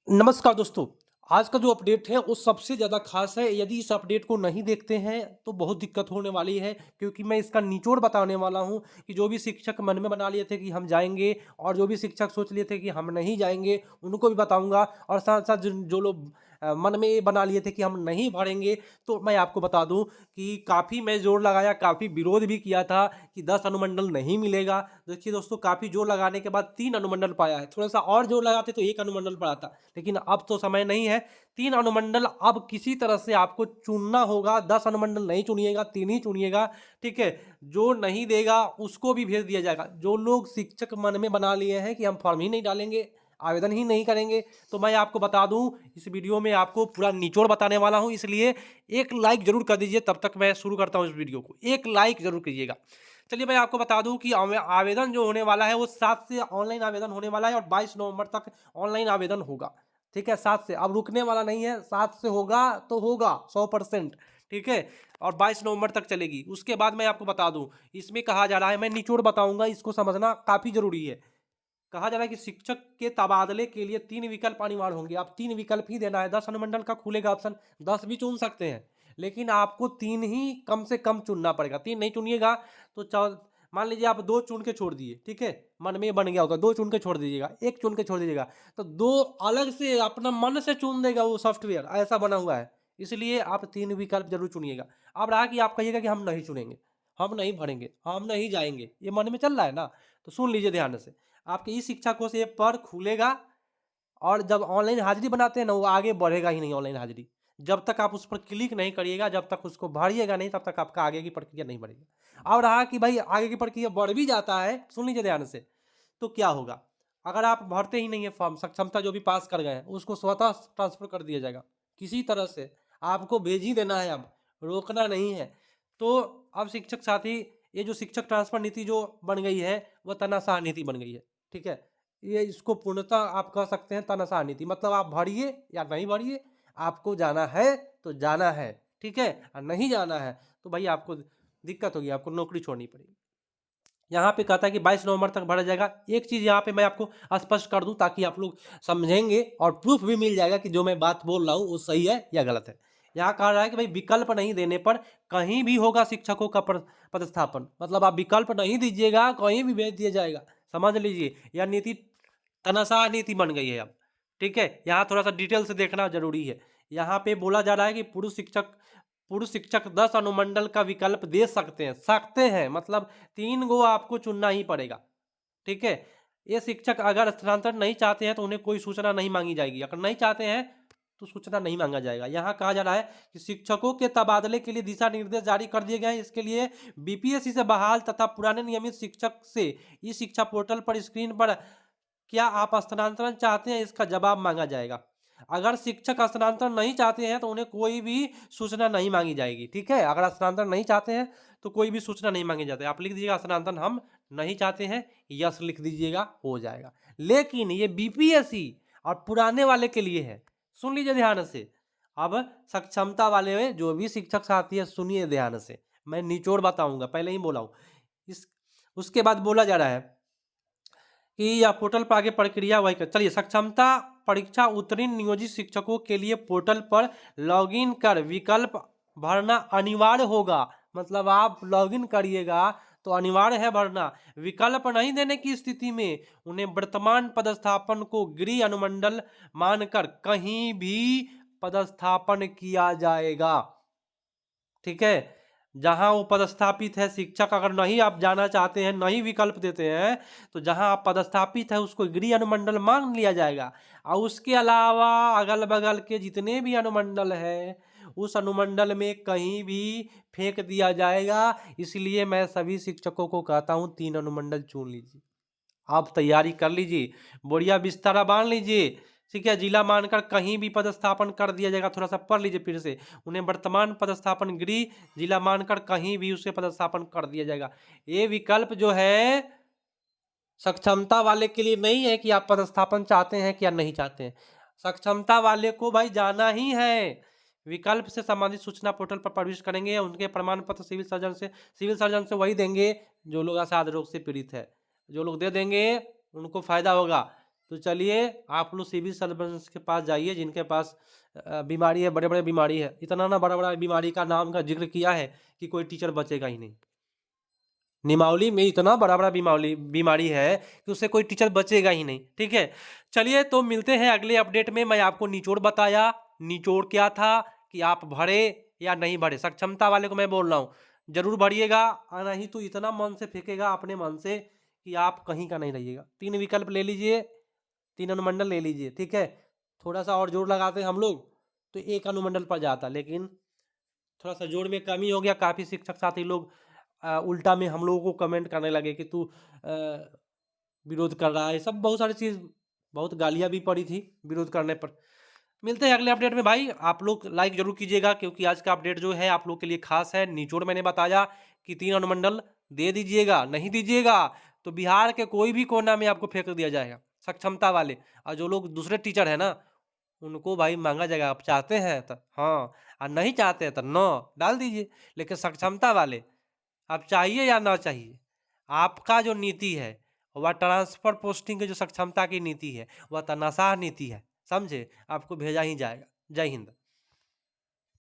नमस्कार दोस्तों। आज का जो अपडेट है वो सबसे ज़्यादा ख़ास है। यदि इस अपडेट को नहीं देखते हैं तो बहुत दिक्कत होने वाली है, क्योंकि मैं इसका निचोड़ बताने वाला हूँ कि जो भी शिक्षक मन में बना लिए थे कि हम जाएँगे और जो भी शिक्षक सोच लिए थे कि हम नहीं जाएँगे, उनको भी बताऊँगा। और साथ-साथ जिन जो लोग मन में ये बना लिए थे कि हम नहीं भरेंगे, तो मैं आपको बता दूँ कि काफ़ी मैं ज़ोर लगाया, काफ़ी विरोध भी किया था कि 10 अनुमंडल नहीं मिलेगा। देखिए दोस्तों, काफ़ी ज़ोर लगाने के बाद 3 अनुमंडल पाया है। थोड़ा-सा और ज़ोर लगाते तो 1 अनुमंडल पड़ा था। लेकिन अब तो समय नहीं है। 3 अनुमंडल अब किसी तरह से आपको चुनना होगा। 10 अनुमंडल नहीं चुनिएगा, 3 ही चुनिएगा, ठीक है? जो नहीं देगा उसको भी भेज दिया जाएगा। जो लोग शिक्षक मन में बना लिए हैं कि हम फॉर्म ही नहीं डालेंगे, आवेदन ही नहीं करेंगे, तो मैं आपको बता दूँ, इस वीडियो में आपको पूरा निचोड़ बताने वाला हूँ, इसलिए एक लाइक ज़रूर कर दीजिए। तब तक मैं शुरू करता हूँ इस वीडियो को। एक लाइक ज़रूर कीजिएगा। चलिए मैं आपको बता दूँ कि आवेदन जो होने वाला है वो 7 से ऑनलाइन आवेदन होने वाला है और 22 नवंबर तक ऑनलाइन आवेदन होगा। ठीक है, 7 से अब रुकने वाला नहीं है। 7 से होगा तो होगा 100%। ठीक है, और 22 नवंबर तक चलेगी। उसके बाद मैं आपको बता दूं, इसमें कहा जा रहा है, मैं निचोड़ बताऊंगा, इसको समझना काफी जरूरी है। कहा जा रहा है कि शिक्षक के तबादले के लिए 3 विकल्प अनिवार्य होंगे। आप 3 विकल्प ही देना है। 10 अनुमंडल का खुलेगा ऑप्शन, 10 भी चुन सकते हैं, लेकिन आपको 3 ही कम से कम चुनना पड़ेगा। 3 नहीं चुनिएगा तो मान लीजिए आप 2 चुन के छोड़ दिए, ठीक है, मन में बन गया होगा, 2 चुन के छोड़ दीजिएगा, 1 चुन के छोड़ दीजिएगा, तो 2 अलग से अपना मन से चुन देगा वो सॉफ्टवेयर, ऐसा बना हुआ है। इसलिए आप 3 विकल्प जरूर चुनिएगा। अब रहा कि आप कहिएगा कि हम नहीं चुनेंगे, हम नहीं भरेंगे, हम नहीं जाएंगे, ये मन में चल रहा है ना, तो सुन लीजिए ध्यान से। आपके ई शिक्षा कोष ऐप पर खुलेगा और जब ऑनलाइन हाजिरी बनाते हैं ना, वो आगे बढ़ेगा ही नहीं ऑनलाइन हाजिरी। जब तक आप उस पर क्लिक नहीं करिएगा, जब तक उसको भरिएगा नहीं, तब तक आपका आगे की प्रक्रिया नहीं बढ़ेगी। और रहा कि भाई आगे की प्रक्रिया बढ़ भी जाता है, सुन लीजिए ध्यान से, तो क्या होगा? अगर आप भरते ही नहीं है फॉर्म, सक्षमता जो भी पास कर गए हैं, उसको स्वतः ट्रांसफर कर दिया जाएगा। किसी तरह से आपको भेज ही देना है अब, रोकना नहीं है। तो अब शिक्षक साथी, ये जो शिक्षक ट्रांसफर नीति जो बन गई है, वो तानाशाह नीति बन गई है। ठीक है? ये इसको पूर्णतः आप कह सकते हैं तानाशाह नीति, मतलब आप भरिए या नहीं भरिए, आपको जाना है तो जाना है, ठीक है? और नहीं जाना है तो भाई आपको दिक्कत होगी, आपको नौकरी छोड़नी पड़ेगी। यहाँ पे कहता है कि 22 नवंबर तक भरा जाएगा। एक चीज़ यहाँ पे मैं आपको स्पष्ट कर दूँ ताकि आप लोग समझेंगे और प्रूफ भी मिल जाएगा कि जो मैं बात बोल रहा हूँ वो सही है या गलत है। यहाँ कहा रहा है कि भाई विकल्प नहीं देने पर कहीं भी होगा शिक्षकों का पदस्थापन, मतलब आप विकल्प नहीं दीजिएगा, कहीं भी भेज दिया जाएगा। समझ लीजिए, यह नीति तानाशाह नीति बन गई है अब। ठीक है, यहाँ थोड़ा सा डिटेल से देखना जरूरी है। यहाँ पे बोला जा रहा है कि पुरुष शिक्षक 10 अनुमंडल का विकल्प दे सकते हैं, मतलब 3 गो आपको चुनना ही पड़ेगा। ठीक है, ये शिक्षक अगर स्थानांतरण नहीं चाहते हैं तो उन्हें कोई सूचना नहीं मांगी जाएगी। अगर नहीं चाहते हैं तो सूचना नहीं मांगा जाएगा। यहाँ कहा जा रहा है कि शिक्षकों के तबादले के लिए दिशा निर्देश जारी कर दिए गए हैं। इसके लिए बीपीएससी से बहाल तथा पुराने नियमित शिक्षक से ई शिक्षा पोर्टल पर स्क्रीन पर क्या आप स्थानांतरण चाहते हैं, इसका जवाब मांगा जाएगा। अगर शिक्षक स्थानांतरण नहीं चाहते हैं तो उन्हें कोई भी सूचना नहीं मांगी जाएगी। ठीक है, अगर स्थानांतरण नहीं चाहते हैं तो कोई भी सूचना नहीं मांगी जाती। आप लिख दीजिएगा स्थानांतरण हम नहीं चाहते हैं, यस लिख दीजिएगा, हो जाएगा। लेकिन ये बीपीएससी और पुराने वाले के लिए है, सुन लीजिए ध्यान से। अब सक्षमता वाले में जो भी शिक्षक साथी है, सुनिए ध्यान से, मैं निचोड़ बताऊंगा, पहले ही बोला हूं। इस उसके बाद बोला जा रहा है कि या पोर्टल पर आगे प्रक्रिया वही कर। चलिए, सक्षमता परीक्षा उत्तीर्ण नियोजित शिक्षकों के लिए पोर्टल पर लॉगिन कर विकल्प भरना अनिवार्य होगा। मतलब आप लॉगिन करिएगा तो अनिवार्य है भरना। विकल्प नहीं देने की स्थिति में उन्हें वर्तमान पदस्थापन को गृह अनुमंडल मानकर कहीं भी पदस्थापन किया जाएगा। ठीक है, जहां वो पदस्थापित है शिक्षक, अगर नहीं आप जाना चाहते हैं, नहीं विकल्प देते हैं, तो जहां आप पदस्थापित है उसको गृह अनुमंडल मान लिया जाएगा। और उसके अलावा अगल बगल के जितने भी अनुमंडल है उस अनुमंडल में कहीं भी फेंक दिया जाएगा। इसलिए मैं सभी शिक्षकों को कहता हूं 3 अनुमंडल चुन लीजिए। आप तैयारी कर लीजिए, बढ़िया बिस्तारा बांध लीजिए। ठीक है, जिला मानकर कहीं भी पदस्थापन कर दिया जाएगा। थोड़ा सा पढ़ लीजिए फिर से। उन्हें वर्तमान पदस्थापन गृह जिला मानकर कहीं भी उसे पदस्थापन कर दिया जाएगा। ये विकल्प जो है सक्षमता वाले के लिए नहीं है कि आप पदस्थापन चाहते हैं कि या नहीं चाहते हैं। सक्षमता वाले को भाई जाना ही है। विकल्प से संबंधित सूचना पोर्टल पर प्रविष्ट करेंगे। उनके प्रमाण पत्र सिविल सर्जन से वही देंगे जो लोग असाध रोग से पीड़ित है। जो लोग दे देंगे उनको फायदा होगा। तो चलिए आप लोग सिविल सर्जन के पास जाइए, जिनके पास बीमारी है, बड़े-बड़े बीमारी है। इतना ना बड़ा-बड़ा बीमारी का नाम का ज़िक्र किया है कि कोई टीचर बचेगा ही नहीं। निमावली में इतना बड़ा-बड़ा बीमारी है कि उससे कोई टीचर बचेगा ही नहीं, ठीक है? चलिए तो मिलते हैं अगले अपडेट में। मैं आपको निचोड़ बताया, निचोड़ क्या था कि आप भरे या नहीं भरे, सक्षमता वाले को मैं बोल रहा हूँ, ज़रूर भरिएगा नहीं तो इतना मन से फेंकेगा अपने मन से कि आप कहीं का नहीं रहिएगा। 3 विकल्प ले लीजिए, 3 अनुमंडल ले लीजिए, ठीक है? थोड़ा-सा और जोर लगाते हम लोग, तो 1 अनुमंडल पड़ जाता, लेकिन थोड़ा-सा जोड़ में कमी हो गया। काफ़ी शिक्षक साथी लोग उल्टा में हम लोगों को कमेंट करने लगे कि तू विरोध कर रहा है। सब बहुत सारी चीज़, बहुत गालियाँ भी पड़ी थी विरोध करने पर। मिलते हैं अगले अपडेट में भाई। आप लोग लाइक ज़रूर कीजिएगा, क्योंकि आज का अपडेट जो है आप लोग के लिए खास है। निचोड़ मैंने बताया कि 3 अनुमंडल दे दीजिएगा, नहीं दीजिएगा तो बिहार के कोई भी कोना में आपको फेंक दिया जाएगा, सक्षमता वाले। और जो लोग दूसरे टीचर हैं ना, उनको भाई माँगा जाएगा। आप चाहते हैं तो हाँ, और नहीं चाहते हैं तो नो डाल दीजिए। लेकिन सक्षमता वाले, आप चाहिए या ना चाहिए, आपका जो नीति है वह ट्रांसफर पोस्टिंग की जो सक्षमता की नीति है, वह तानाशाह नीति है, समझे? आपको भेजा ही जाएगा। जय हिंद।